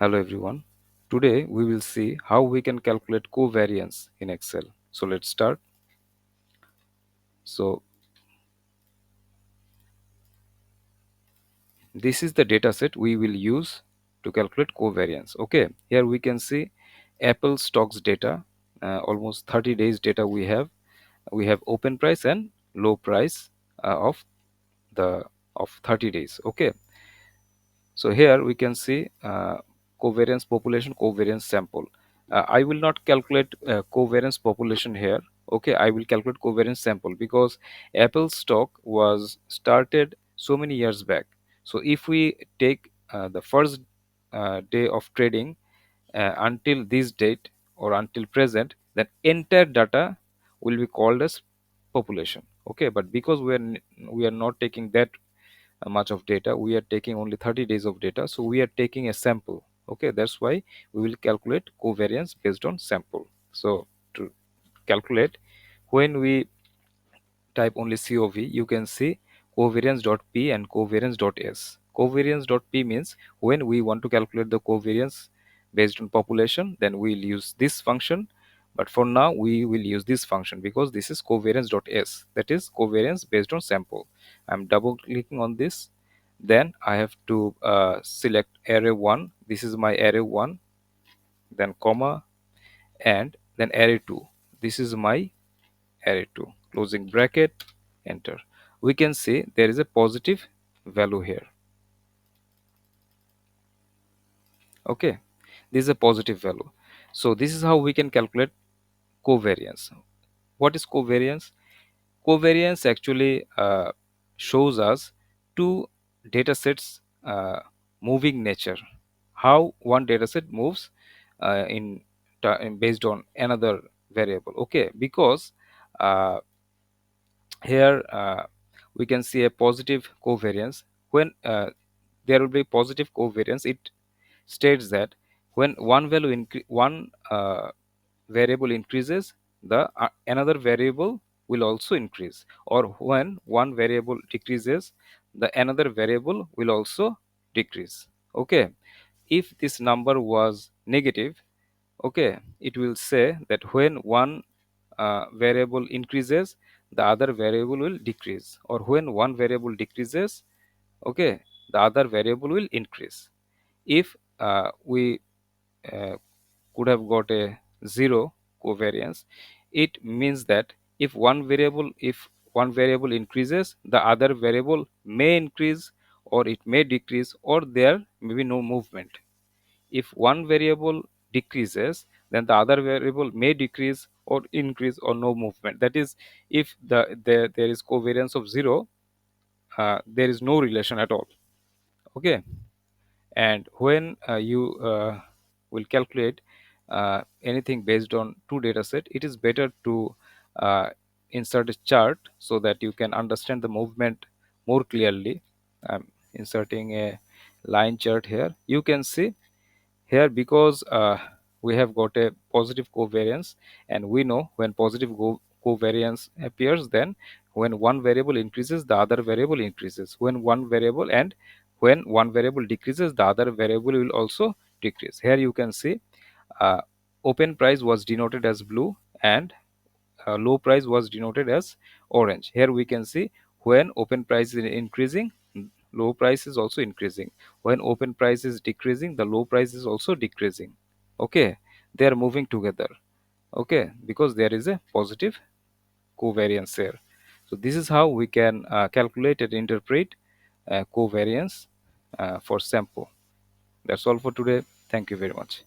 Hello everyone. Today we will see how we can calculate covariance in Excel. So let's start. So this is the data set we will use to calculate covariance. Okay, here we can see Apple stocks data, almost 30 days data we have. We have open price and low price of the of 30 days. Okay, so here we can see covariance population, covariance sample. I will not calculate covariance population here. Okay, I will calculate covariance sample because Apple stock was started so many years back. So if we take the first day of trading until this date or until present, then entire data will be called as population. Okay, but because we are not taking that much of data, we are taking only 30 days of data, so we are taking a sample. Okay, that's why we will calculate covariance based on sample. So to calculate, when we type only COV, you can see covariance.p and covariance.s. Covariance.p means when we want to calculate the covariance based on population, then we'll use this function. But for now, we will use this function because this is covariance.s, that is covariance based on sample. I'm double clicking on this. Then I have to select array 1. This is my array 1, then comma, and then array 2. This is my array 2, closing bracket, enter. We can see there is a positive value here. Okay, this is a positive value. So this is how we can calculate covariance. What is covariance? Covariance actually shows us two data sets moving nature, how one data set moves based on another variable. Okay, because uh, here we can see a positive covariance. When there will be positive covariance, it states that when one variable increases, the another variable will also increase, or when one variable decreases, the another variable will also decrease. Okay, if this number was negative, okay, it will say that when one variable increases, the other variable will decrease, or when one variable decreases, okay, the other variable will increase. If we uh, could have got a zero covariance, it means that if one variable increases, the other variable may increase, or it may decrease, or there may be no movement. If one variable decreases, then the other variable may decrease or increase, or no movement. That is, if there is covariance of zero, there is no relation at all. Okay, and when you will calculate anything based on two data set, it is better to uh, insert a chart so that you can understand the movement more clearly. I'm inserting a line chart here. You can see here, because we have got a positive covariance, and we know when positive covariance appears, then when one variable increases, the other variable increases. When one variable decreases, the other variable will also decrease. Here you can see uh, open price was denoted as blue, and low price was denoted as orange. Here we can see when open price is increasing, low price is also increasing. When open price is decreasing, the low price is also decreasing. Okay, they are moving together. Okay, because there is a positive covariance here. So this is how we can calculate and interpret covariance for sample. That's all for today. Thank you very much.